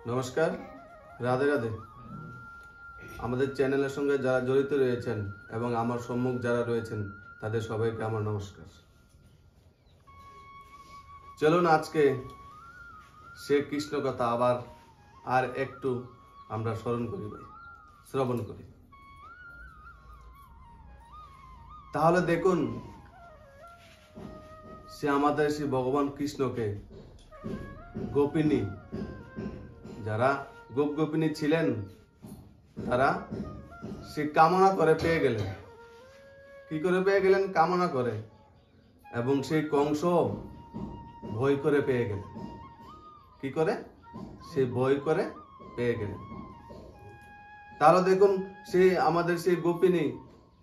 নমস্কার, রাধে রাধে। আমাদের চ্যানেলের সঙ্গে যারা জড়িত রয়েছেন এবং আমার সম্মুখ যারা রয়েছেন তাদের সবাইকে আমার নমস্কার। চলুন আজকে সে কৃষ্ণ কথা আবার আর একটু আমরা স্মরণ করি, শ্রবণ করি। তাহলে দেখুন, সে আমাদের শ্রী ভগবান কৃষ্ণকে গোপিনী, যারা গোপ গোপিনী ছিলেন তারা সে কামনা করে পেয়ে গেলেন। কি করে পেয়ে গেলেন? কামনা করে। এবং সেই কংস ভয় করে পেয়ে গেলেন। কি করে? সে ভয় করে পেয়ে গেলেন। তাহলে দেখুন, সে আমাদের সেই গোপিনী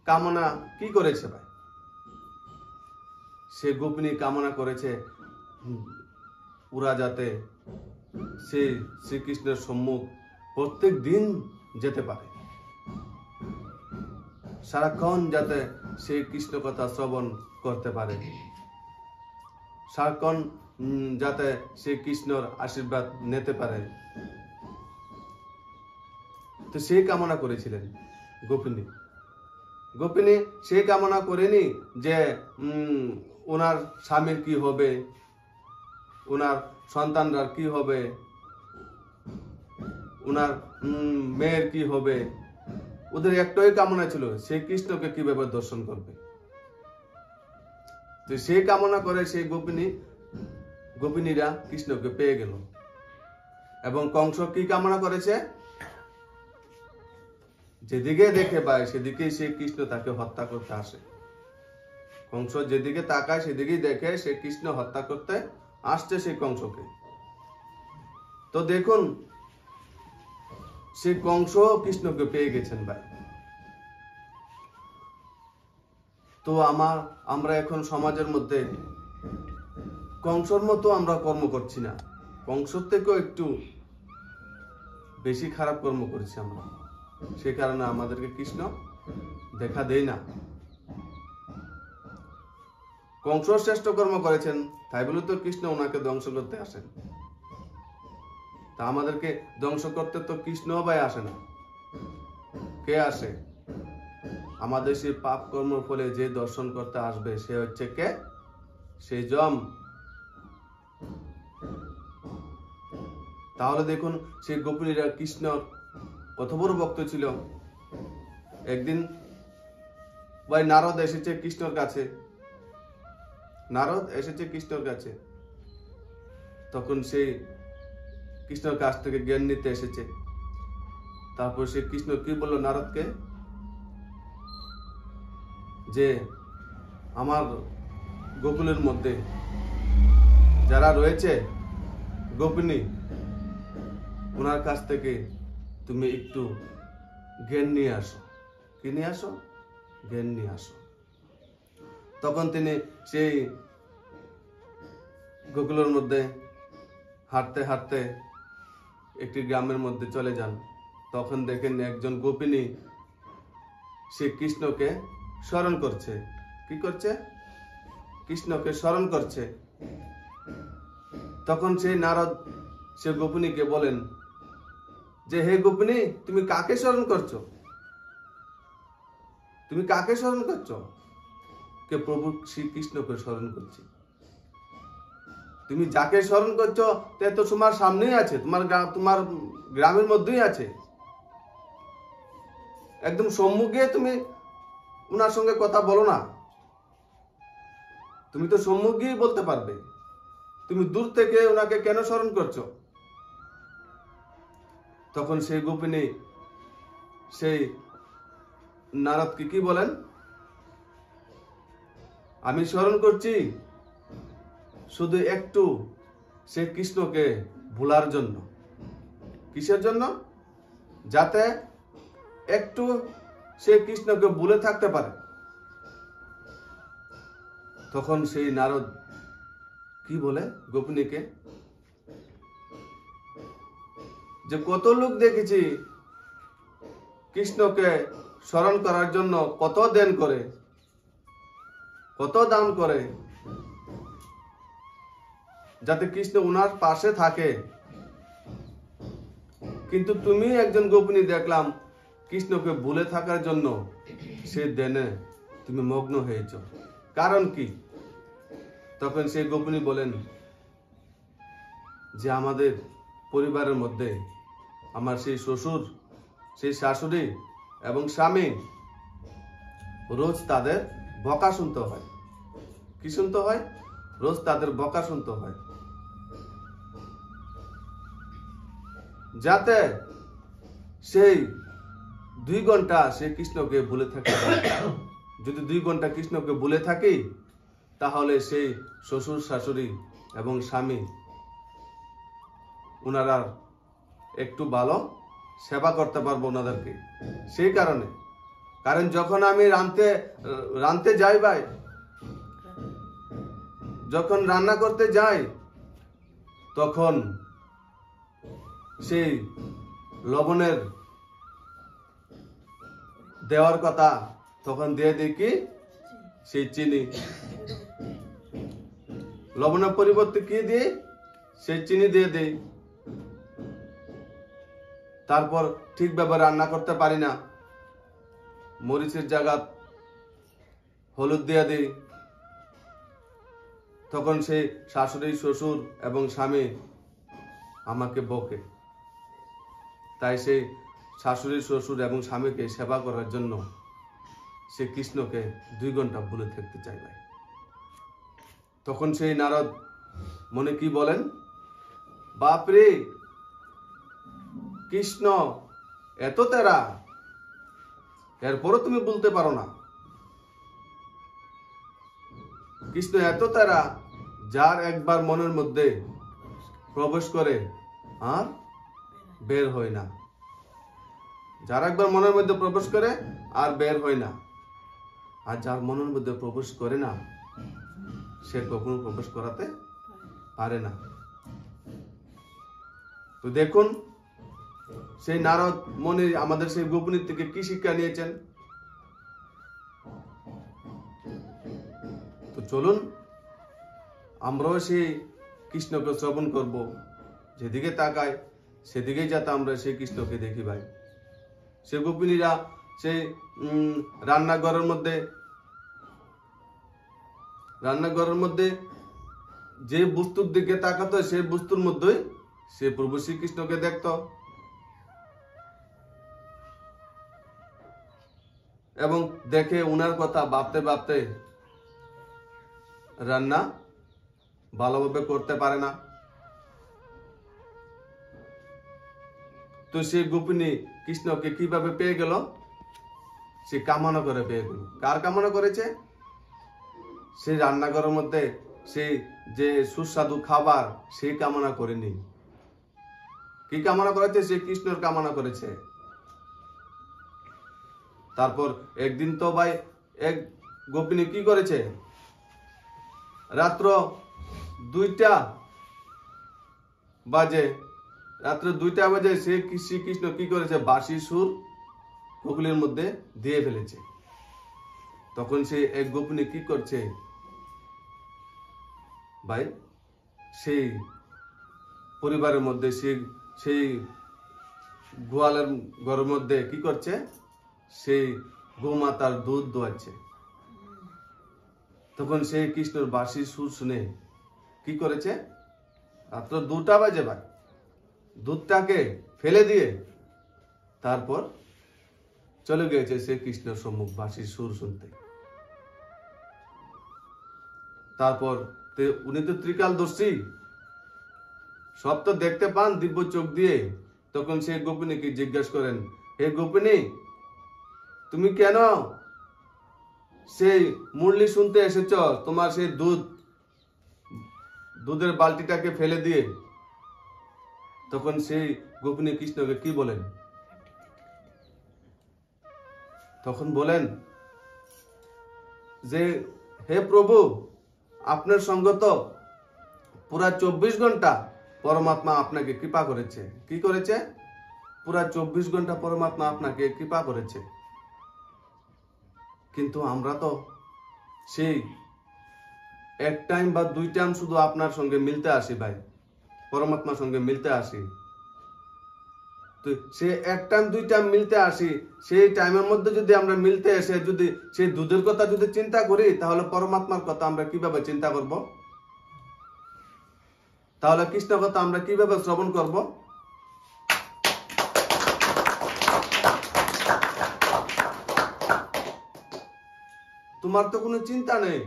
কামনা কি করেছে ভাই? সে গোপিনী কামনা করেছে ওরা যাতে সে শ্রীকৃষ্ণের সম্মুখ প্রত্যেক দিন যেতে পারে, সারাক্ষণ যাতে সেই কৃষ্ণ কথা শ্রবণ করতে পারে, সারাক্ষণ যাতে সেই কৃষ্ণর আশীর্বাদ নিতে পারে। তো সেই কামনা করেছিলেন গোপিনী। গোপিনী সেই কামনা করেনি যে ওনার স্বামীর কি হবে, ওনার সন্তানরা কি হবে, ওনার মেয়ের কি হবে। ওদের একটাই কামনা ছিল, সে কৃষ্ণকে কিভাবে দর্শন করবে। তো সেই কামনা করে সেই গোপিনীরা কৃষ্ণকে পেয়ে গেল। এবং কংস কি কামনা করেছে? যেদিকে দেখে পায় সেদিকেই সে কৃষ্ণ তাকে হত্যা করতে আসে। কংস যেদিকে তাকায় সেদিকেই দেখে সে কৃষ্ণ হত্যা করতে আসছে সেই কংসকে। তো দেখুন, সে কংস কৃষ্ণকে পেয়ে গেছেন ভাই। তো আমরা এখন সমাজের মধ্যে কংসর মতো আমরা কর্ম করছি না, কংসর থেকেও একটু বেশি খারাপ কর্ম করছি আমরা। সে কারণে আমাদেরকে কৃষ্ণ দেখা দেয় না। কংস শ্রেষ্ঠ কর্ম করেছেন, তাই বলে তো কৃষ্ণ ওনাকে ধ্বংস করতে আসেন। তা আমাদেরকে ধ্বংস করতে তো কৃষ্ণ ভাই আসে না। কে আসে? আমাদের সেই পাপ কর্ম ফলে যে দর্শন করতে আসবে সে হচ্ছে কে? সেই যম। তাহলে দেখুন, সেই গোপিনীরা কৃষ্ণর কত বড় ভক্ত ছিল। একদিন ভাই নারদ এসেছে কৃষ্ণর কাছে। নারদ এসেছে কৃষ্ণর কাছে। তখন সেই কৃষ্ণর কাছ থেকে জ্ঞান নিতে এসেছে। তারপর সে কৃষ্ণ কি বলল নারদকে? যে আমার গোকুলের মধ্যে যারা রয়েছে গোপিনী, ওনার কাছ থেকে তুমি একটু জ্ঞান নিয়ে আসো। কি নিয়ে আসো? জ্ঞান নিয়ে আসো। তখন তিনি সেই গোকুলের মধ্যে হাঁটতে হাঁটতে একটি গ্রামের মধ্যে চলে যান। তখন দেখেন একজন গোপিনী সে কৃষ্ণকে স্মরণ করছে। কি করছে? কৃষ্ণকে স্মরণ করছে। তখন সেই নারদ সে গোপিনীকে বলেন যে, হে গোপিনী, তুমি কাকে স্মরণ করছো? তুমি কাকে স্মরণ করছো? কে? প্রভু শ্রীকৃষ্ণকে স্মরণ করছি। তুমি যাকে স্মরণ করছো তে তো তোমার সামনেই আছে, তোমার গ্রামের মধ্যেই আছে। একদম সম্মুখে তুমি ওনার সঙ্গে কথা বলো না। তুমি তো সম্মুখেই বলতে পারবে, তুমি দূর থেকে ওনাকে কেন স্মরণ করছো? তখন সেই গোপিনী সেই নারদকে কি বলেন? আমি স্মরণ করছি শুধু একটু সে কৃষ্ণকে ভোলার জন্য। কিসের জন্য? যাতে একটু সে কৃষ্ণকে ভুলে থাকতে পারে। তখন সেই নারদ কি বলে গোপিনীকে? যে কত লোক দেখেছি কৃষ্ণকে স্মরণ করার জন্য কত দান করে, কত দান করে, যাতে কৃষ্ণ ওনার পাশে থাকে। কিন্তু তুমি একজন গোপিনী দেখলাম কৃষ্ণকে ভুলে থাকার জন্য সে ধ্যানে তুমি মগ্ন হয়েছ, কারণ কি? তখন সেই গোপিনী বলেন যে আমাদের পরিবারের মধ্যে আমার সেই শ্বশুর, সেই শাশুড়ি এবং স্বামী রোজ তাদের বকা শুনতে হয়। কি শুনতে হয়? রোজ তাদের বকা শুনতে হয়, যাতে সেই 2 ঘন্টা সে কৃষ্ণকে ভুলে থাকে। যদি 2 ঘন্টা কৃষ্ণকে ভুলে থাকি, তাহলে সেই শ্বশুর শাশুড়ি এবং স্বামী ওনারা একটু ভালো সেবা করতে পারবো ওনাদেরকে। সেই কারণে, কারণ যখন আমি রাঁধতে যাই ভাই, যখন রান্না করতে যাই, তখন সেই লবণের দেওয়ার কথা, তখন দিয়ে দিই কি? সেই চিনি। লবণের পরিবর্তে কি দিই? সেই চিনি দিয়ে দিই। তারপর ঠিকভাবে রান্না করতে পারি না, মরিচের জায়গা হলুদ দিয়ে দিই। তখন সেই শাশুড়ি, শ্বশুর এবং স্বামী আমাকে বকে। তাই সেই শাশুড়ি, শ্বশুর এবং স্বামীকে সেবা করার জন্য সে কৃষ্ণকে 2 ঘন্টা ভুলে থাকতে চাই ভাই। তখন সেই নারদ মনে কি বলেন? বাপরে, কৃষ্ণ এত তেরা, এরপরও তুমি বলতে পারো না? কৃষ্ণ এত তেরা, যার একবার মনের মধ্যে প্রবেশ করে আর বের হয় না। যার একবার মনের মধ্যে প্রবেশ করে আর বের হয় না, আর যার মনের মধ্যে প্রবেশ করে না, সে কখনো প্রবেশ করাতে পারে না। তো দেখুন, সেই নারদ মুনি আমাদের সেই গোপিনীর থেকে কি শিক্ষা নিয়েছেন। তো চলুন আমরাও সেই কৃষ্ণকে শ্রবণ করব। যেদিকে তাকাই সেদিকেই যাতে আমরা সেই কৃষ্ণকে দেখি ভাই। সে গোপিনীরা সেই রান্নাঘরের মধ্যে যে বস্তুর দিকে তাকাতো, সেই বস্তুর মধ্যেই সে প্রভু শ্রীকৃষ্ণকে দেখত। এবং দেখে উনার কথা ভাবতে ভাবতে রান্না ভালোভাবে করতে পারে না। তো সেই গোপিনী কৃষ্ণকে কিভাবে পেয়ে গেল? সে কামনা করে পেয়ে গেল। কার কামনা করেছে? সেই রান্নাঘরের মধ্যে সেই যে সুস্বাদু খাবার, সেই কামনা করেনি। কি কামনা করেছে? সে কৃষ্ণের কামনা করেছে। তারপর একদিন তো ভাই এক গোপিনী কি করেছে? রাত্র 2টা বাজে সে শ্রীকৃষ্ণ কি করেছে? বাঁশি সুর কোকিলের মধ্যে দিয়ে ফেলেছে। তখন সে এক গোপিনী কি করছে ভাই? সেই পরিবারের মধ্যে সেই গোয়ালের ঘরের মধ্যে কি করছে? সেই গোমাতার দুধ দোয়াচ্ছে। তখন সেই কৃষ্ণের বাঁশির সুর শুনে কি করেছে? রাত্র 2টা বাজে ভাই, দুধটাকে ফেলে দিয়ে তারপর চলে গিয়েছে সে কৃষ্ণের সম্মুখ বাঁশির সুর শুনতে। তারপর উনি তো ত্রিকালদর্শী, সব তো দেখতে পান দিব্য চোখ দিয়ে। তখন সেই গোপিনীকে জিজ্ঞাসা করেন, হে গোপিনী, তুমি কেন সেই মুরলি শুনতে এসেছ? তোমার সেই দুধের বালতিটাকে ফেলে দিয়ে। তখন সেই গোপিনী কৃষ্ণকে কি বলেন? তখন বলেন যে, হে প্রভু, আপনার সঙ্গ তো পুরা 24 ঘন্টা পরমাত্মা আপনাকে কৃপা করেছে। কি করেছে? পুরা 24 ঘন্টা পরমাত্মা আপনাকে কৃপা করেছে। কিন্তু আমরা তো সেই 1 টাইম বা 2 টাইম শুধু আপনার সঙ্গে মিলতে আসি ভাই, পরমাত্মার সঙ্গে মিলতে আসি। তো তো সে এক টাইম দুই টাইম মিলতে আসি, সেই টাইমের মধ্যে যদি আমরা মিলতে এসে যদি সেই দুধের কথা যদি চিন্তা করি, তাহলে পরমাত্মার কথা আমরা কিভাবে চিন্তা করব? তাহলে কৃষ্ণ কথা আমরা কিভাবে শ্রবণ করব? তোমার তো কোনো চিন্তা নেই,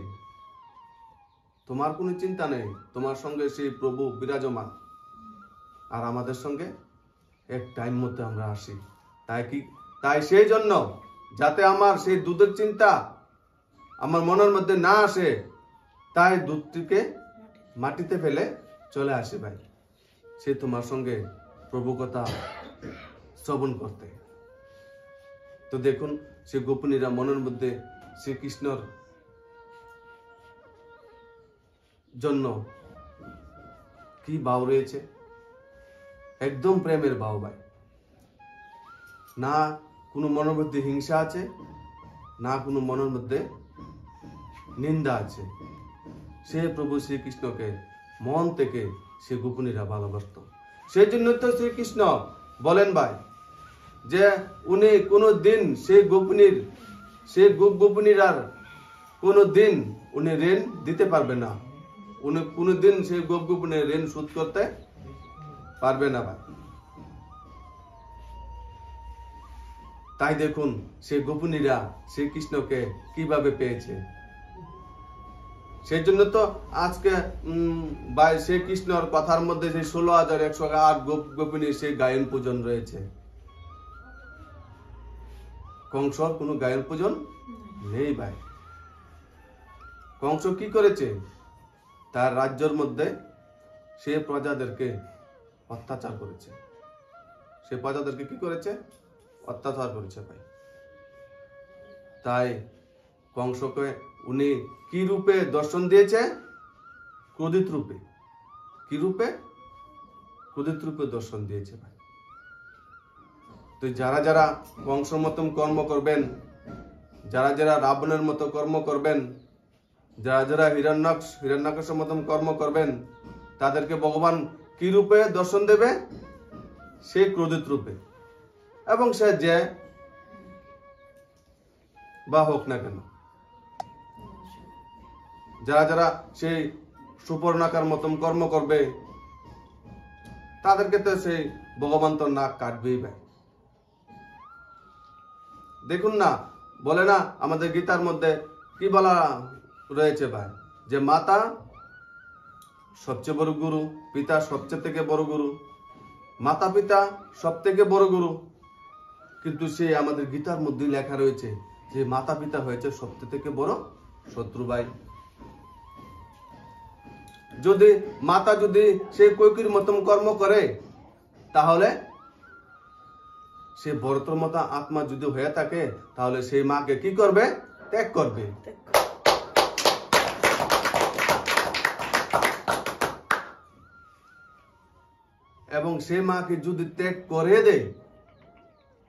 তোমার কোনো চিন্তা নেই, তোমার সঙ্গে সেই প্রভু বিরাজমান, আর আমাদের সঙ্গে এক টাইম মধ্যে আমরা আসি। তাই সেই জন্য যাতে আমার সেই দুধের চিন্তা আমার মনের মধ্যে না আসে, তাই দুধটিকে মাটিতে ফেলে চলে আসে ভাই, সে তোমার সঙ্গে প্রভু কথা শ্রবণ করতে। তো দেখুন, সে গোপিনীরা মনের মধ্যে শ্রীকৃষ্ণর জন্য কি ভাব রয়েছে, একদম প্রেমের ভাব ভাই। না কোনো মনের মধ্যে হিংসা আছে, না কোনো মনের মধ্যে নিন্দা আছে। সে প্রভু শ্রীকৃষ্ণকে মন থেকে সে গোপিনীরা ভালোবাসত। সেই জন্য তো শ্রীকৃষ্ণ বলেন ভাই যে উনি কোনো দিন সেই গোপিনীর আর কোনো দিন উনি ঋণ দিতে পারবে না, উনি কোনোদিন সেই গোপিনীর ঋণ শোধ করতে পারবে না ভাই। তাই দেখুন সেই গোপিনীরা শ্রীকৃষ্ণকে কিভাবে পেয়েছে। সেই জন্য তো আজকে শ্রীকৃষ্ণর কথার মধ্যে সেই 16,108 গোপিনীর সেই গায়ন পূজন রয়েছে। কংসর কোনো গায়ন পূজন নেই ভাই। কংস কি করেছে? তার রাজ্যের মধ্যে সে প্রজাদেরকে অত্যাচার করেছে। সে প্রজাদেরকে কি করেছে? অত্যাচার করেছে ভাই। তাই কংসকে উনি কি রূপে দর্শন দিয়েছে? ক্রোধিত রূপে। কি রূপে? ক্রোধিত রূপে দর্শন দিয়েছে ভাই। তো যারা যারা কংসর মতন কর্ম করবেন, যারা যারা রাবণের মতো কর্ম করবেন, যারা যারা হিরণ্যাক্ষের মতন কর্ম করবেন, তাদেরকে ভগবান কি রূপে দর্শন দেবে? সে ক্রোধিত রূপে। এবং সে যে বা হোক না কেন, যারা যারা সেই সুপর্ণাকার মতন কর্ম করবে, তাদেরকে তো সেই ভগবান তো নাক কাটবেই ভাই। দেখুন না, বলে না আমাদের গীতার মধ্যে কি বলা রয়েছে ভাই, যে মাতা সবচেয়ে বড় গুরু, পিতা সবচেয়ে থেকে বড় গুরু, মাতা পিতা সব থেকে বড় গুরু। কিন্তু সে আমাদের গীতার মধ্যে লেখা রয়েছে যে মাতা পিতা হয়েছে সবচেয়ে থেকে বড় শত্রু ভাই। যদি মাতা যদি সে কৈকির মতন কর্ম করে, তাহলে সে ভরতর মতো আত্মা যদি হয়ে থাকে, তাহলে সেই মাকে কি করবে? ত্যাগ করবে। এবং সে মাকে যদি ত্যাগ করে দেয়,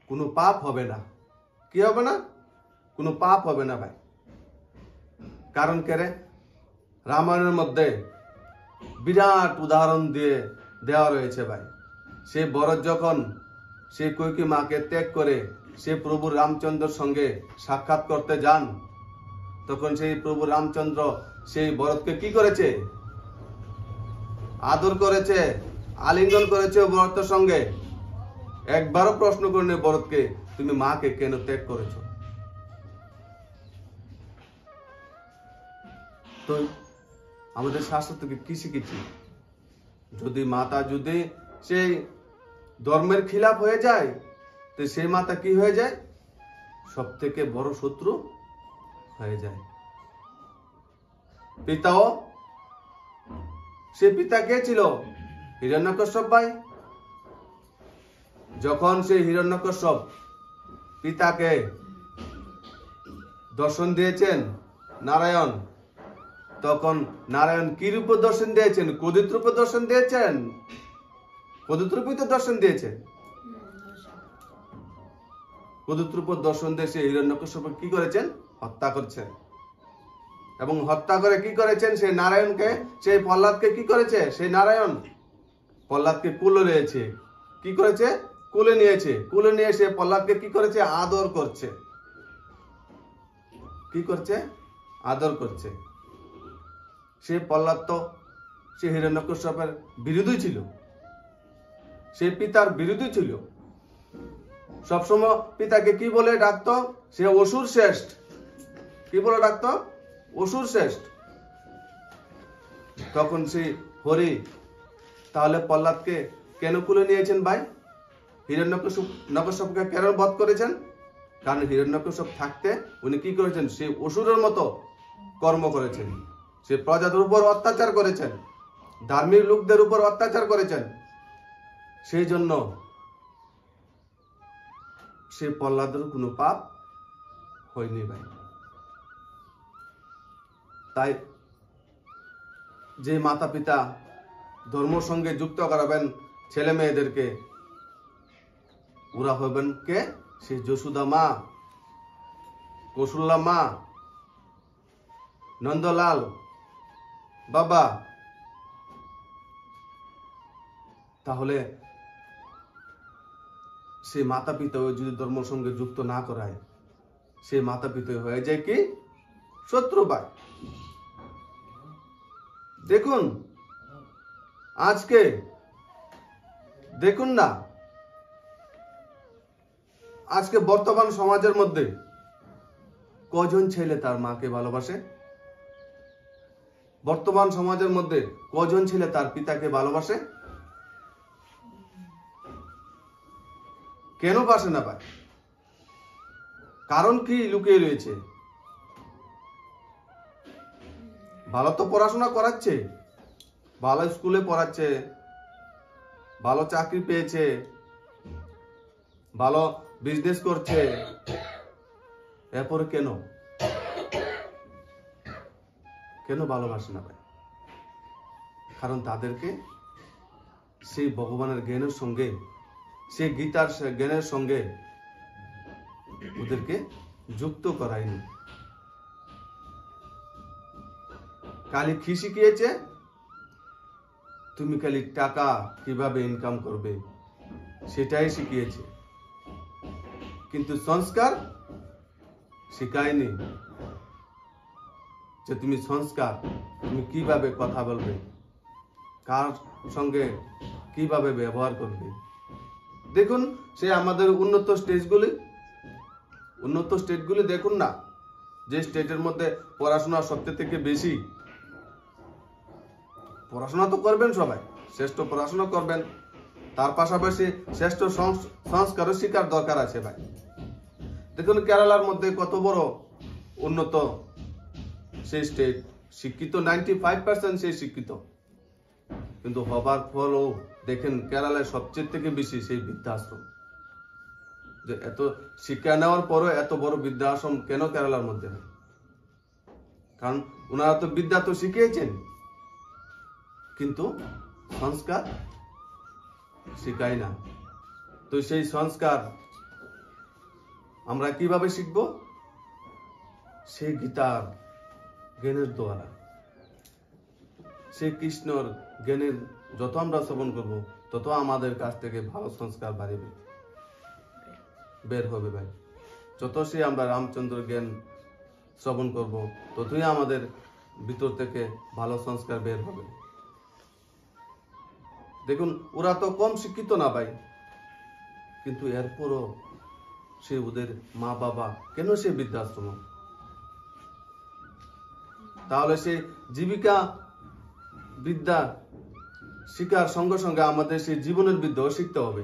কোনো পাপ হবে না। কি হবে না? কোনো পাপ হবে না ভাই। কারণ কেরে রামায়ণের মধ্যে বিরাট উদাহরণ দিয়ে দেওয়া রয়েছে ভাই। সে ভরত যখন সে কৈকি মাকে ত্যাগ করে সে প্রভু রামচন্দ্রের সঙ্গে সাক্ষাৎ করতে যান, তখন সেই প্রভু রামচন্দ্র সেই ভরতকে কি করেছে? আদর করেছে, আলিঙ্গন করেছে ভরতের সঙ্গে। একবারও প্রশ্ন করেনি ভরতকে, তুমি মাকে কেন ত্যাগ করেছ? তো আমাদের শাস্ত্র থেকে কি শিখেছি? যদি মাতা যদি সেই ধর্মের খিলাফ হয়ে যায়, তো সেই মাতা কি হয়ে যায়? সব থেকে বড় শত্রু হয়ে যায়। পিতাও, সে পিতা কে ছিল? হিরণ্যকশ্যপ ভাই। যখন সেই হিরণ্যকশ্যপ পিতাকে দর্শন দিয়েছেন নারায়ণ, তখন নারায়ণ কি রূপে দর্শন দিয়েছেন? ক্রোধিত রূপে দর্শন দিয়েছেন। ক্রোধিত রূপে তো দর্শন দিয়েছেন। ক্রোধিত রূপে দর্শন দিয়ে সেই হিরণ্যকশ্যপ কি করেছেন? হত্যা করছেন। এবং হত্যা করে কি করেছেন? সেই নারায়ণকে, সেই প্রহ্লাদকে কি করেছে? সেই নারায়ণ প্রহ্লাদকে কুলে রয়েছে। কি করেছে? কোলে নিয়েছে, কোলে নিয়ে সে প্রহ্লাদকে কি করেছে? আদর করছে। কি করছে? আদর করছে। সে প্রহ্লাদ তো সে হিরণ্যকশ্যপের বিরোধী ছিল, সে পিতার বিরোধী ছিল। সবসময় পিতাকে কি বলে ডাকতো? সে অসুর শ্রেষ্ঠ। কি বলে ডাকতো? অসুর শ্রেষ্ঠ। তখন সে হরি তাহলে প্রহ্লাদকে কেন কুলে নিয়েছেন ভাই? হিরণ্যকশ্যপকে কেন বধ করেছেন? কারণ হিরণ্যকশ্যপ থাকতে উনি কি করেছেন? সে অসুরের মতো কর্ম করেছেন, সে প্রজাদের উপর অত্যাচার করেছেন, ধার্মিক লোকদের উপর অত্যাচার করেছেন। সেই জন্য সে প্রহ্লাদের কোনো পাপ হয়নি ভাই। তাই যে মাতা পিতা ধর্মের সঙ্গে যুক্ত করাবেন ছেলে মেয়েদেরকে, ওরা হবেন কে? সে যশোদা মা, কৌশল্যা মা, নন্দলাল বাবা। তাহলে সে মাতা পিতা যদি ধর্মের সঙ্গে যুক্ত না করায়, সে মাতা পিতা হয়ে যায় কি? শত্রু ভাই। দেখুন আজকে দেখুন না, আজকে বর্তমান সমাজের মধ্যে কজন ছেলে তার মাকে ভালোবাসে? বর্তমান সমাজের মধ্যে কজন ছেলে তার পিতাকে ভালোবাসে? কেন বাসে না ভাই? কারণ কি লুকিয়ে রয়েছে? ভালো তো পড়াশোনা করাচ্ছে, ভালো স্কুলে পড়াচ্ছে, ভালো চাকরি পেয়েছে, ভালো বিজনেস করছে, এরপরে কেন ভালোবাসে না ভাই? কারণ তাদেরকে সেই ভগবানের জ্ঞানের সঙ্গে, সেই গীতার জ্ঞানের সঙ্গে ওদেরকে যুক্ত করায়নি। খালি কি শিখিয়েছে? তুমি খালি টাকা কিভাবে ইনকাম করবে সেটাই শিখিয়েছে, কিন্তু সংস্কার শিখায়নি। যে তুমি সংস্কার, তুমি কিভাবে কথা বলবে, কার সঙ্গে কিভাবে ব্যবহার করবে। দেখুন সে আমাদের উন্নত স্টেটগুলি দেখুন না, যে স্টেটের মধ্যে পড়াশোনা সবচেয়ে থেকে বেশি। পড়াশোনা তো করবেন সবাই, শ্রেষ্ঠ পড়াশোনা করবেন, তার পাশাপাশি শ্রেষ্ঠ সংস্কারও শিকার দরকার আছে ভাই। দেখুন কেরালার মধ্যে কত বড় উন্নত সেই স্টেট, শিক্ষিত 95% সেই শিক্ষিত, কিন্তু হবার ফলও দেখেন কেরালায় সবচেয়ে থেকে বেশি সেই বৃদ্ধাশ্রম। যে এত শিক্ষা নেওয়ার পরও এত বড় বৃদ্ধাশ্রম কেন কেরালার মধ্যে হয়? কারণ ওনারা তো বিদ্যা তো শিখিয়েছেন, কিন্তু সংস্কার শিখায় না। তো সেই সংস্কার আমরা কিভাবে শিখব? সেই গীতার জ্ঞানের দ্বারা, সেই কৃষ্ণর জ্ঞানের যত আমরা শ্রবণ করব, তত আমাদের কাছ থেকে ভালো সংস্কার বের হবে ভাই। যত সে আমরা রামচন্দ্র জ্ঞান শ্রবণ করব, ততই আমাদের ভিতর থেকে ভালো সংস্কার বের হবে। দেখুন ওরা তো কম শিক্ষিত না ভাই, কিন্তু এরপরও সে ওদের মা বাবা কেন সে বৃদ্ধাশ্রম? তাহলে সে জীবিকা বিদ্যা শিক্ষার সঙ্গে সঙ্গে আমাদের সেই জীবনের বিদ্যাও শিখতে হবে।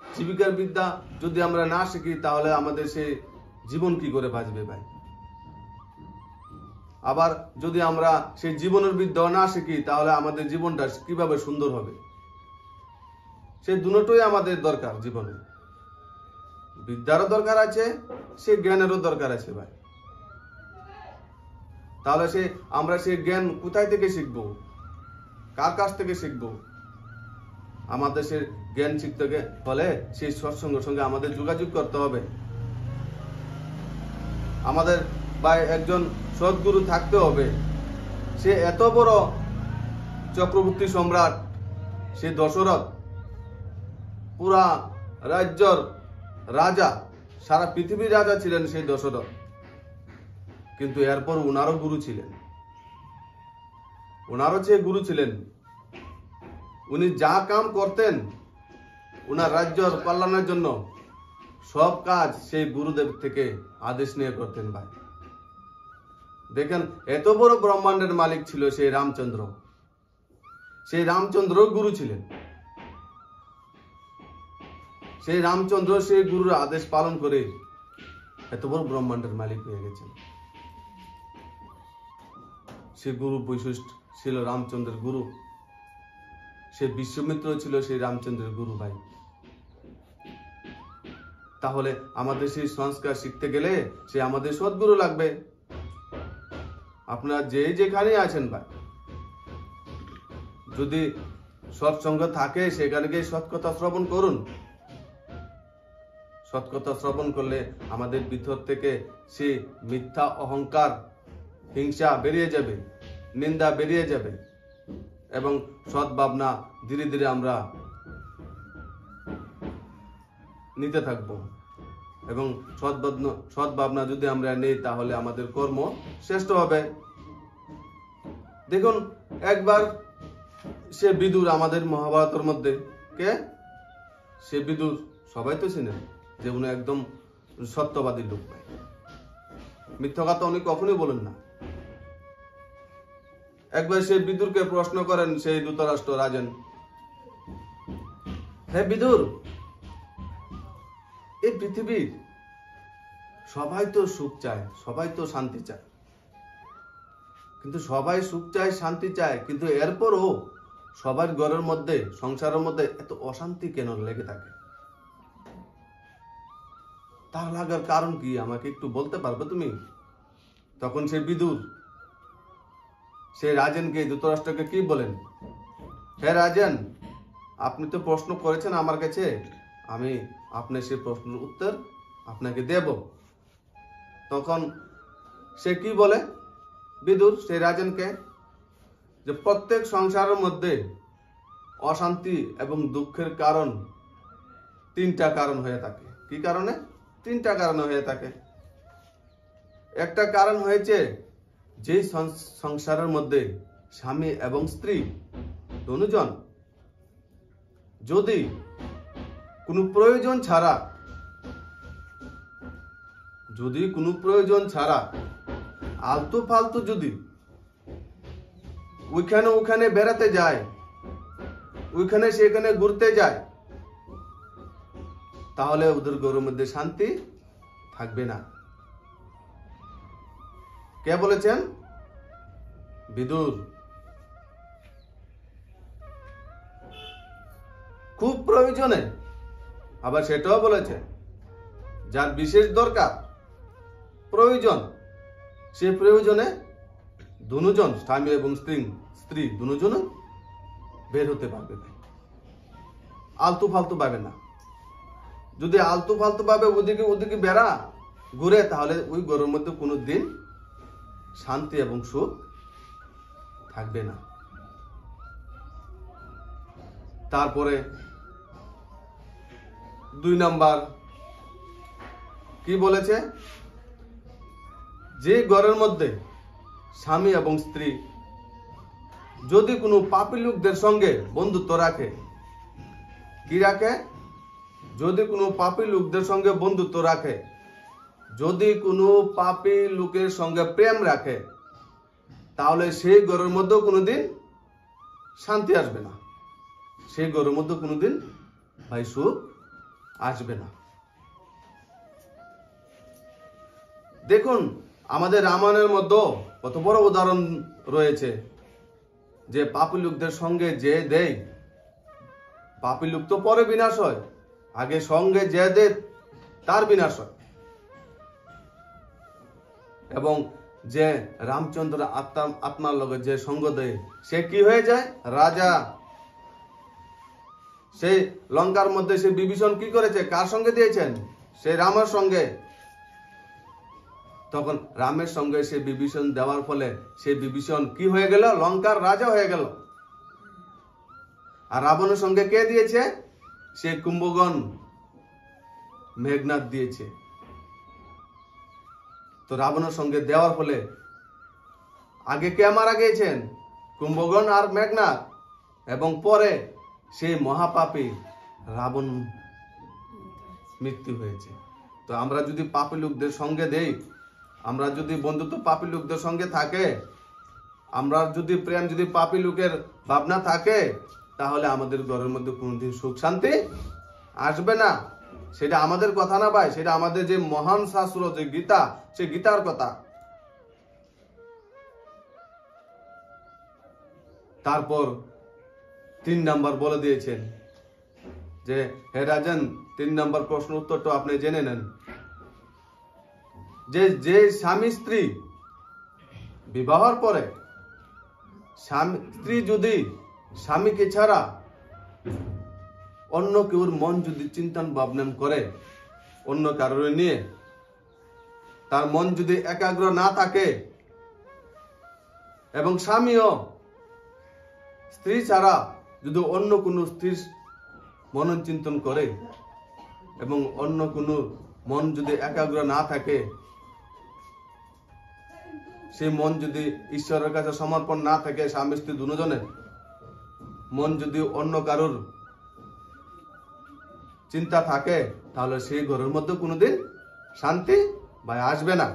জীবিকার বিদ্যা যদি আমরা না শিখি, তাহলে আমাদের সেই জীবন কি করে বাঁচবে ভাই? আবার যদি আমরা সেই জীবনের বিদ্যা না শিখি, তাহলে আমাদের জীবনটা কিভাবে সুন্দর হবে? সেই দুটোই আমাদের দরকার জীবনে। বিদ্যারও দরকার আছে, সেই জ্ঞানেরও দরকার আছে ভাই। তাহলে আমরা সেই জ্ঞান কোথায় থেকে শিখব? কার কাছ থেকে শিখব? আমাদের সেই জ্ঞান শিখতে হলে সেই সৎসঙ্গের সঙ্গে আমাদের যোগাযোগ করতে হবে। আমাদের বা একজন সদ্গুরু থাকতে হবে। সে এত বড় চক্রবর্তী সম্রাট, সে দশরথ, পুরা রাজ্যর রাজা, সারা পৃথিবীর রাজা ছিলেন সেই দশরথ। কিন্তু এরপর উনারও গুরু ছিলেন, উনারও চেয়ে গুরু ছিলেন। উনি যা কাম করতেন উনার রাজ্যর কল্যাণের জন্য, সব কাজ সেই গুরুদেব থেকে আদেশ নিয়ে করতেন। ভাই দেখেন, এত বড় ব্রহ্মাণ্ডের মালিক ছিল সেই রামচন্দ্র। সেই রামচন্দ্র গুরু ছিলেন। সেই রামচন্দ্র সেই গুরুর আদেশ পালন করে এত বড় ব্রহ্মাণ্ডের মালিক হয়ে গেছেন। সে গুরু বৈশিষ্ট্য ছিল রামচন্দ্রের গুরু। সে বিশ্বমিত্র ছিল সেই রামচন্দ্রের গুরু। ভাই তাহলে আমাদের সেই সংস্কার শিখতে গেলে সে আমাদের সদ্গুরু লাগবে। আপনারা যেখানে আছেন ভাই, যদি সৎসঙ্গ থাকে সেখানে গিয়ে সৎকথা শ্রবণ করুন। সৎকথা শ্রবণ করলে আমাদের ভিতর থেকে সে মিথ্যা অহংকার, হিংসা বেরিয়ে যাবে, নিন্দা বেরিয়ে যাবে, এবং সৎ ভাবনা ধীরে ধীরে আমরা নিতে থাকবো। এবং সৎ ভাবনা যদি আমরা নেই তাহলে আমাদের কর্ম শ্রেষ্ঠ হবে। দেখুন, একবার সে বিদুর আমাদের মহাভারতের মধ্যে কে? সে বিদুর সবাই তো চিনেন যে উনি একদম সত্যবাদী লোক। ভাই মিথ্যা কথা উনি কখনোই বলেন না। একবার সে বিদুরকে প্রশ্ন করেন সেই ধৃতরাষ্ট্র রাজন, হে বিদুর, এই পৃথিবীর সবাই তো সুখ চায়, সবাই তো শান্তি চায়, কিন্তু সবাই সুখ চায়, শান্তি চায়, কিন্তু এরপরও সবার ঘরের মধ্যে, সংসারের মধ্যে এত অশান্তি কেন লেগে থাকে? তার লাগার কারণ কি আমাকে একটু বলতে পারবে তুমি? তখন সে বিদুর সে রাজেনকে, ধৃতরাষ্ট্রকে কি বলেন, হে রাজন, আপনি তো প্রশ্ন করেছেন আমার কাছে, আমি আপনার সেই প্রশ্নের উত্তর আপনাকে দেব। তখন সে কি বলে বিদুর সেই রাজনকে, যে প্রত্যেক সংসারের মধ্যে অশান্তি এবং দুঃখের কারণ তিনটা কারণ হয়ে থাকে। কি কারণে? তিনটা কারণে হয়ে থাকে। একটা কারণ হয়েছে যে সংসারের মধ্যে স্বামী এবং স্ত্রী দুজন যদি কোনো প্রয়োজন ছাড়া আলতু ফালতু যদি ওখানে বেড়াতে যায়, ওইখানে সেখানে ঘুরতে যায়, তাহলে ওদের ঘরের মধ্যে শান্তি থাকবে না। কে বলেছেন? বিদুর। খুব প্রয়োজনে, আবার সেটাও বলেছে যার বিশেষ দরকার, প্রয়োজন, সে প্রয়োজনে দুজন স্বামী এবং স্ত্রী দুজন বের হতে পারবে, আলতু ফালতু পাবে না। যদি আলতু ফালতু ভাবে ওদিকে বেড়া ঘুরে, তাহলে ওই ঘরের মধ্যে কোনো দিন শান্তি এবং সুখ থাকবে না। তারপরে 2 নাম্বার কি বলেছে, যে ঘরের মধ্যে স্বামী এবং স্ত্রী যদি কোনো পাপী লোকদের সঙ্গে বন্ধুত্ব রাখে, কি রাখে? যদি কোনো পাপী লোকদের সঙ্গে বন্ধুত্ব রাখে, যদি কোনো পাপী লোকের সঙ্গে প্রেম রাখে, তাহলে সেই ঘরের মধ্যে কোনোদিন শান্তি আসবে না, সেই ঘরের মধ্যে কোনোদিন ভাই সুখ আসবে না। দেখুন, আমাদের রামায়ণের মধ্যে কত বড় উদাহরণ রয়েছে যে পাপী লোকদের সঙ্গে যে দেয়, পাপী লোক তো পরে বিনাশ হয়, আগে সঙ্গে যে দেয় তার বিনাশ হয়। এবং যে রামচন্দ্র আত্মার লগে যে সঙ্গ দেয়, সে কি হয়ে যায়? রাজা। সেই লঙ্কার মধ্যে সে বিভীষণ কি করেছে? কার সঙ্গে দিয়েছেন? সে রামের সঙ্গে। তখন রামের সঙ্গে সে বিভীষণ দেওয়ার ফলে সে বিভীষণ কি হয়ে গেল? লঙ্কার রাজা হয়ে গেল। আর রাবণের সঙ্গে কে দিয়েছে? সে কুম্ভগণ মেঘনাদ দিয়েছে। তো রাবণের সঙ্গে দেওয়ার ফলে আগে কে মারা গিয়েছেন? কুম্ভগণ আর মেঘনাদ, এবং পরে সেই মহাপাপী রাবণ মৃত্যু হয়েছে। তো আমরা যদি পাপী লোকদের সঙ্গে দেই, আমরা যদি বন্ধুত্ব পাপী লোকদের সঙ্গে থাকে, আমরা যদি প্রেম যদি পাপী লোকের ভাবনা থাকে, তাহলে আমাদের ঘরের মধ্যে কোনোদিন সুখ শান্তি আসবে না। সেটা আমাদের কথা না ভাই, সেটা আমাদের যে মহান শাস্ত্র যে গীতা, সে গীতার কথা। তারপর 3 নাম্বার বলে দিয়েছেন যে হে রাজন, 3 নাম্বার প্রশ্ন উত্তরটা আপনি জেনে নেন, যে স্বামী স্ত্রী বিবাহের পরে স্ত্রী যদি স্বামীকে ছাড়া অন্য কেউর মন যদি চিন্তন ভাবনা করে, অন্য কারোর নিয়ে তার মন যদি একাগ্র না থাকে, এবং স্বামীও স্ত্রী ছাড়া যদি অন্য কোনো স্ত্রীর মনন চিন্তন করে, এবং অন্য কোনো মন যদি একাগ্র না থাকে, সেই মন যদি ঈশ্বরের কাছে সমর্পণ না থাকে, স্বামী স্ত্রী দুজনের মন যদি অন্য কারোর চিন্তা থাকে, তাহলে সেই ঘরের মধ্যে কোনোদিন শান্তি বা আসবে না।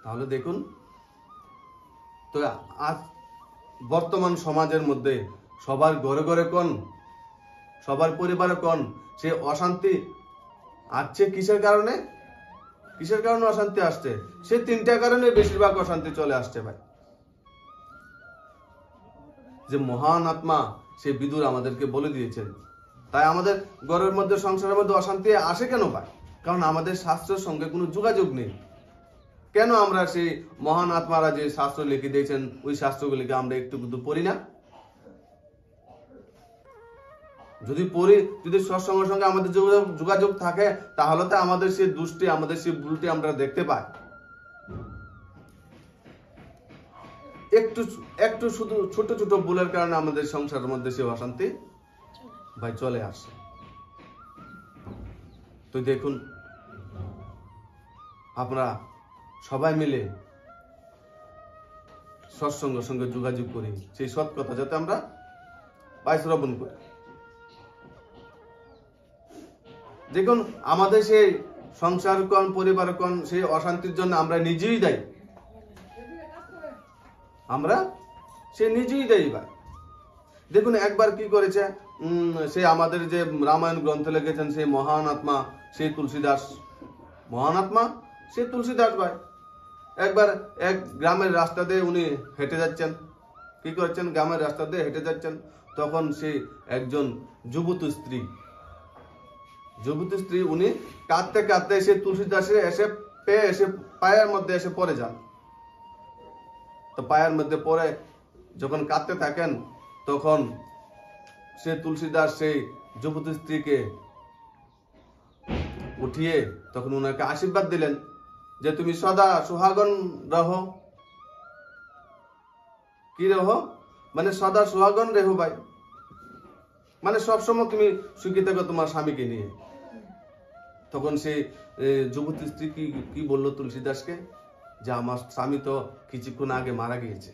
তাহলে দেখুন, তো আজ বর্তমান সমাজের মধ্যে সবার ঘরে ঘরে কোন, সবার পরিবারে কোন, সে অশান্তি আসছে কিসের কারণে? কিসের কারণে অশান্তি আসছে? সে 3টা কারণে বেশিরভাগ অশান্তি চলে আসছে ভাই। যে মহান আত্মা সে বিদুর আমাদেরকে বলে দিয়েছেন। তাই আমাদের ঘরের মধ্যে, সংসারের মধ্যে অশান্তি আসে কেন ভাই? কারণ আমাদের শাস্ত্রের সঙ্গে কোনো যোগাযোগ নেই। কেন আমরা সেই মহান আত্মারা যে শাস্ত্র লিখে দিয়েছেন, ওই শাস্ত্রগুলিকে আমরা একটু কিন্তু পড়ি না? যদি পড়ি, যদি সৎসঙ্গের সঙ্গে আমাদের যোগাযোগ থাকে, তাহলে তো আমাদের সেই দুষ্টি, আমাদের সেই ভুলটি আমরা দেখতে পাই। একটু শুধু ছোট ছোট ভুলের কারণে আমাদের সংসারের মধ্যে সে অশান্তি ভাই চলে আসে। তো দেখুন, আমরা সবাই মিলে সৎসঙ্গের সঙ্গে যোগাযোগ করি, সেই সৎ কথা যাতে আমরা শ্রবণ করি। দেখুন, আমাদের সেই সংসার কোন, পরিবার কোন, সেই অশান্তির জন্য আমরা নিজেই দায়ী। আমরা সে নিজেই দায়ী ভাই। দেখুন, একবার কি করেছে, সে আমাদের যে রামায়ণ গ্রন্থ লিখেছেন সেই মহান আত্মা, সেই তুলসীদাস, মহান আত্মা সে তুলসীদাস ভাই। একবার এক গ্রামের রাস্তা দিয়ে উনি হেঁটে যাচ্ছেন। কি করছেন? গ্রামের রাস্তা দিয়ে হেঁটে যাচ্ছেন। তখন সে একজন যুবতী স্ত্রী উনি কাঁদতে কাঁদতে সে তুলসীদাসে এসে পায়ের মধ্যে এসে পড়ে যান। তো পায়ের মধ্যে পড়ে যখন কাঁদতে থাকেন, তখন সে তুলসীদাস সেই যুবতী স্ত্রীকে উঠিয়ে তখন উনাকে আশীর্বাদ দিলেন যে তুমি সদা সুহাগন রহো। কি রহো? মানে সদা সুহাগন রেহো ভাই, মানে সবসময় তুমি সুখী থাকো তোমার স্বামীকে নিয়ে। তখন সেই যুবতী স্ত্রী কি বললো তুলসীদাসকে, যে আমার স্বামী তো কিছুক্ষণ আগে মারা গিয়েছে।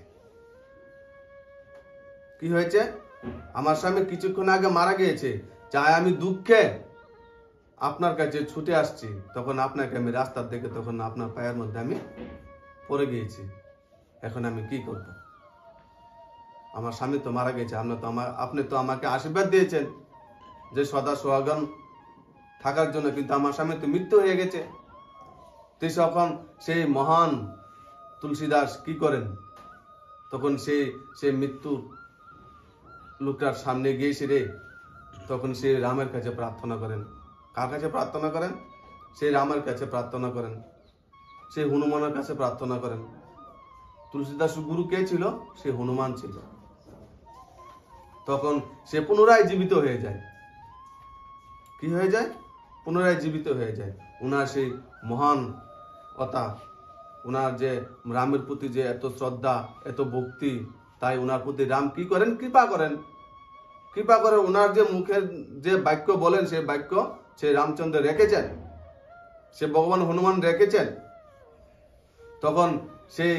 কি হয়েছে? আমার স্বামী কিছুক্ষণ আগে মারা গিয়েছে। চাই আমি দুঃখে আপনার কাছে ছুটে আসছি, তখন আপনাকে আমি রাস্তার দিকে, তখন আপনার পায়ের মধ্যে আমি পড়ে গিয়েছি। এখন আমি কি করব? আমার স্বামী তো মারা গেছে, আপনি তো আমাকে আশীর্বাদ দিয়েছেন যে সদা সোহাগন থাকার জন্য, কিন্তু আমার স্বামী তো মৃত্যু হয়ে গেছে। তখন সেই মহান তুলসীদাস কি করেন? তখন সেই মৃত্যু লোকটার সামনে গিয়ে সেরে তখন সে রামের কাছে প্রার্থনা করেন। কার কাছে প্রার্থনা করেন? সেই রামের কাছে প্রার্থনা করেন, সেই হনুমানের কাছে প্রার্থনা করেন। তুলসীদাস গুরু কে ছিল? সে হনুমান ছিল। তখন সে পুনরায় জীবিত হয়ে যায়। কি হয়ে যায়? পুনরায় জীবিত হয়ে যায়। উনার সেই মহান কথা, উনার যে রামের প্রতি যে এত শ্রদ্ধা, এত ভক্তি, তাই ওনার প্রতি রাম কি করেন, কৃপা করেন। কৃপা করে ওনার যে মুখের যে বাক্য বলেন সে বাক্য সে রামচন্দ্র রেখেছেন, সে ভগবান হনুমান রেখেছেন। তখন সেই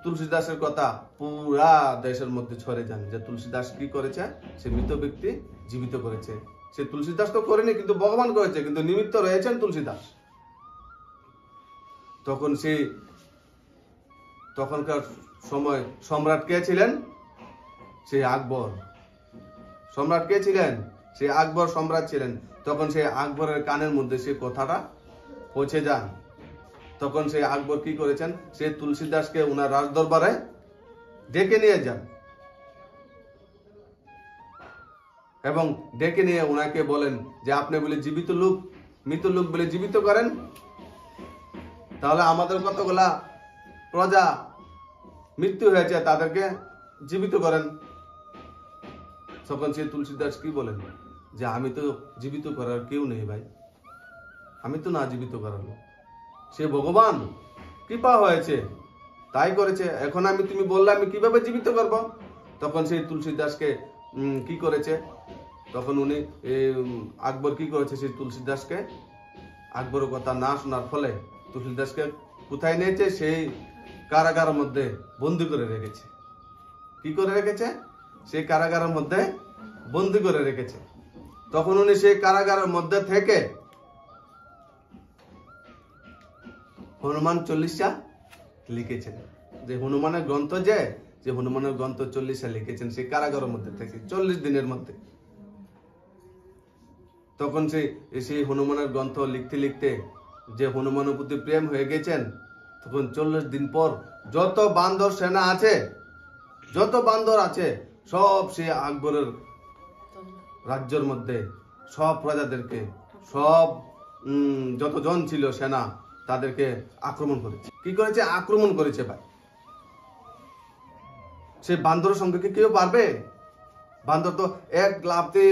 তুলসীদাসের কথা পুরা দেশের মধ্যে ছড়ে যান যে তুলসীদাস কি করেছে, সে মৃত ব্যক্তি জীবিত করেছে। সে তুলসীদাস তো করেনি, কিন্তু ভগবান করেছে, কিন্তু নিমিত্ত রয়েছেন তুলসীদাস। তখন সেই তখনকার সময় সম্রাট কে ছিলেন, সে আকবর। সম্রাট কে ছিলেন, সে আকবর সম্রাট ছিলেন। তখন সে আকবরের কানের মধ্যে সে কথাটা পৌঁছে যান। তখন সে আকবর কি করেছেন, সে তুলসীদাসকে উনার রাজদরবারে ডেকে নিয়ে যান এবং ডেকে নিয়ে উনাকে বলেন যে আপনি বলে জীবিত লোক, মৃত লোক বলে জীবিত করেন, তাহলে আমাদের কতগুলা প্রজা মৃত্যু হয়েছে তাদেরকে জীবিত করেন। তখন সে তুলসীদাস কি বলেন যে আমি তো জীবিত করার কেউ নেই ভাই, আমি তো না জীবিত করালো, সে ভগবান কৃপা হয়েছে তাই করেছে, এখন আমি তুমি বললে আমি কিভাবে জীবিত করব। তখন সেই তুলসীদাসকে কি করেছে, তখন উনি আকবর কি করেছে, সেই তুলসীদাসকে আকবরের কথা না শোনার ফলে তুলসীদাসকে কোথায় নিয়েছে, সেই কারাগারের মধ্যে বন্দি করে রেখেছে। কি করে রেখেছে, সেই কারাগারের মধ্যে বন্দি করে রেখেছে। তখন উনি সেই কারাগারের মধ্যে থেকে হনুমান 40 লিখেছেন। যে হনুমানের গ্রন্থ যে হনুমানের গ্রন্থ 40 লিখেছেন সেই কারাগারের মধ্যে থেকে 40 দিনের মধ্যে। তখন সেই হনুমানের গ্রন্থ লিখতে লিখতে যে হনুমানের প্রতি প্রেম হয়ে গেছেন, তখন 40 দিন পর যত বান্দর সেনা আছে, যত বান্দর আছে সব সে আকবরের রাজ্যের মধ্যে সব প্রজাদেরকে, সব যতজন ছিল সেনা তাদেরকে আক্রমণ করেছে। কি করেছে, আক্রমণ করেছে ভাই। সে বান্দরের সঙ্গে কি কেউ পারবে? বান্দর তো এক লাফ দিয়ে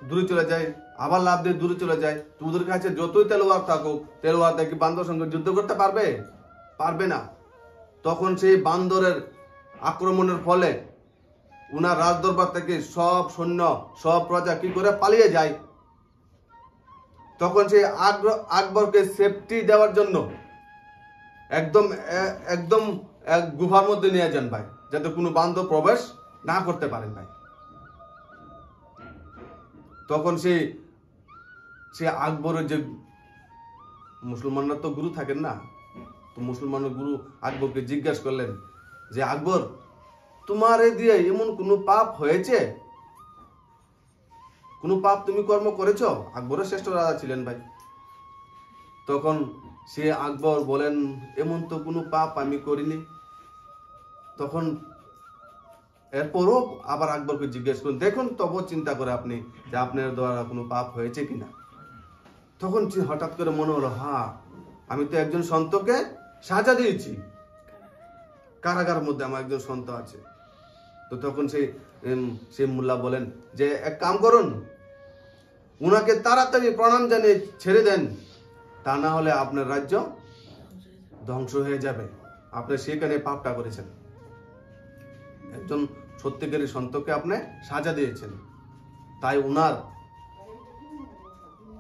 দূরে চলে যায়, আবার লাফ দিয়ে দূরে চলে যায়। তোদের কাছে যতই তেলোয়ার থাকুক, তেলোয়ার দেখি বান্দর সঙ্গে যুদ্ধ করতে পারবে? পারবে না। তখন সেই বান্দরের আক্রমণের ফলে উনার রাজদরবার থেকে সব সৈন্য, সব প্রজা কি করে পালিয়ে যায়। তখন সেই আকবরকে সেফটি দেওয়ার জন্য একদম এক গুহার মধ্যে নিয়ে যান ভাই, যাতে কোনো বান্দর প্রবেশ না করতে পারেন ভাই। তখন সে আকবরের যে মুসলমানরা তো গুরু থাকেন না, তো মুসলমানের গুরু আকবরকে জিজ্ঞাসা করলেন যে আকবর, তোমার এ দিয়ে এমন কোনো পাপ হয়েছে, কোনো পাপ তুমি কর্ম করেছো? আকবরের শ্রেষ্ঠ রাজা ছিলেন ভাই। তখন সে আকবর বলেন এমন তো কোনো পাপ আমি করিনি। তখন এরপরও আবার আকবরকে জিজ্ঞেস করুন, দেখুন তবু চিন্তা করে আপনি যে আপনার দ্বারা কোনো পাপ হয়েছে কিনা। তখন হঠাৎ করে মনে হলো, হ্যাঁ আমি তো একজন সন্তকে সাজা দিয়েছি, কারাগারের মধ্যে আমার একজন সন্ত আছে। তো তখন সেই মোল্লা বলেন যে এক কাম করুন, উনাকে তাড়াতাড়ি প্রণাম জানিয়ে ছেড়ে দেন, তা না হলে আপনার রাজ্য ধ্বংস হয়ে যাবে, আপনি সেখানে পাপটা করেছেন। একজন সত্যিকারী সন্তকে আপনি সাজা দিয়েছেন, তাই উনার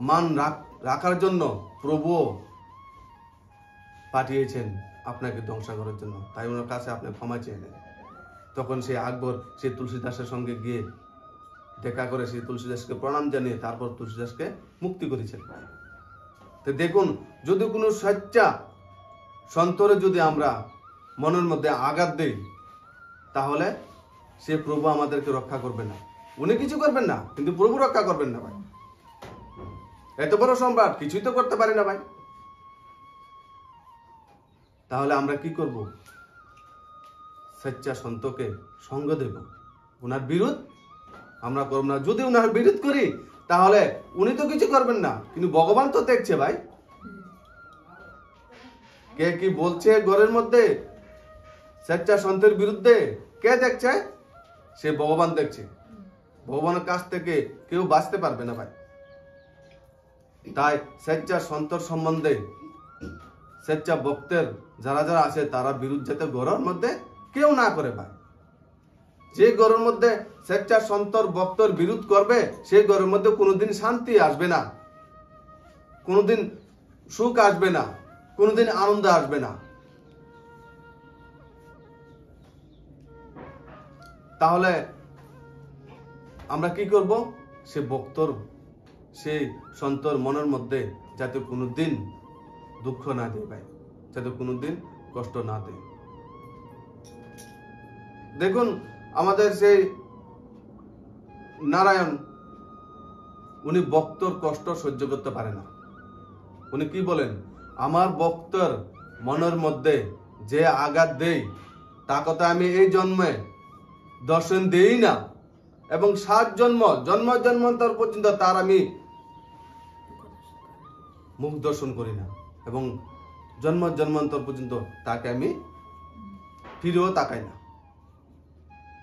মান রাখার জন্য প্রভু পাঠিয়েছেন আপনাকে ধ্বংস করার জন্য, তাই ওনার কাছে আপনি ক্ষমা চেয়ে নেন। তখন সে আকবর সেই তুলসীদাসের সঙ্গে গিয়ে দেখা করে সেই তুলসীদাসকে প্রণাম জানিয়ে তারপর তুলসীদাসকে মুক্তি করেছেন। তো দেখুন, যদি কোনো সচ্চা সন্তরে যদি আমরা মনের মধ্যে আঘাত দেই, তাহলে সে প্রভু আমাদেরকে রক্ষা করবে না। উনি কিছু করবেন না, কিন্তু প্রভু রক্ষা করবেন না ভাই। এত বড় সম্রাট কিছুই তো করতে পারি না ভাই। তাহলে আমরা কি করব? সচ্চা সন্তকে সঙ্গ দেব, উনার বিরোধ আমরা করব না। যদি উনার বিরোধ করি তাহলে উনি তো কিছু করবেন না, কিন্তু ভগবান তো দেখছে ভাই। কে কি বলছে ঘরের মধ্যে সচ্চা সন্তের বিরুদ্ধে, কে দেখছে? সে ভগবান দেখছে। ভগবানের কাছ থেকে কেউ বাঁচতে পারবে না ভাই। তাই সচ্চা সন্তর সম্বন্ধে, সচ্চা ভক্তের যারা যারা আছে তারা বিরুদ্ধ যাতে ঘরের মধ্যে কেউ না করে ভাই। যে ঘরের মধ্যে স্বেচ্ছাসন্তর ভক্তর বিরোধ করবে সেই ঘরের মধ্যে কোনোদিন শান্তি আসবে না, কোনোদিন সুখ আসবে না, কোনোদিন আনন্দ আসবে না। তাহলে আমরা কি করব? সে ভক্তর, সেই সন্তর মনের মধ্যে যাতে কোনোদিন দুঃখ না দেয় ভাই, যাতে কোনোদিন কষ্ট না দেয়। দেখুন আমাদের সেই নারায়ণ, উনি ভক্তর কষ্ট সহ্য করতে পারে না। উনি কি বলেন? আমার ভক্তর মনের মধ্যে যে আঘাত দেই তা কথা আমি এই জন্মে দর্শন দেই না, এবং 7 জন্ম জন্মান্তর পর্যন্ত তার আমি মুখ দর্শন করি না, এবং জন্মান্তর পর্যন্ত তাকে আমি ফিরেও তাকাই না।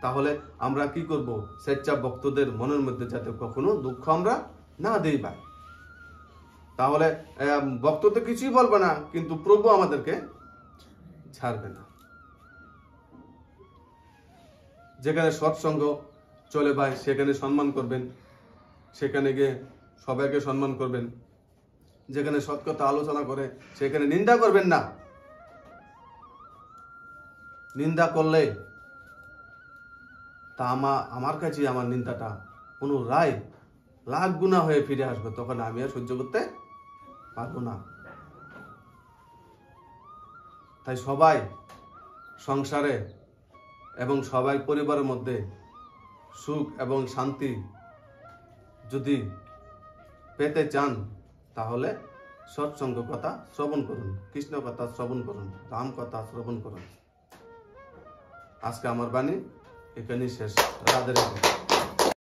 তাহলে আমরা কি করব? স্বেচ্ছা ভক্তদের মনের মধ্যে যাতে কখনো দুঃখ আমরা না দেই ভাই। তাহলে ভক্ত তো কিছুই বলবে না, কিন্তু প্রভু আমাদেরকে ছাড়বে না। যেখানে সৎসঙ্গ চলে ভাই সেখানে সম্মান করবেন, সেখানে গিয়ে সবাইকে সম্মান করবেন। যেখানে সৎ কথা আলোচনা করে সেখানে নিন্দা করবেন না। নিন্দা করলে তা আমার কাছে আমার নিন্দাটা পুনরায় লাখ গুণা হয়ে ফিরে আসবে, তখন আমি আর সহ্য করতে পারবো না। তাই সবাই সংসারে এবং সবাই পরিবারের মধ্যে সুখ এবং শান্তি যদি পেতে চান তাহলে সৎসঙ্গ কথা শ্রবণ করুন, কৃষ্ণ কথা শ্রবণ করুন, রাম কথা শ্রবণ করুন। আজকে আমার বাণী এখানেই শেষ। রাধে রাধে।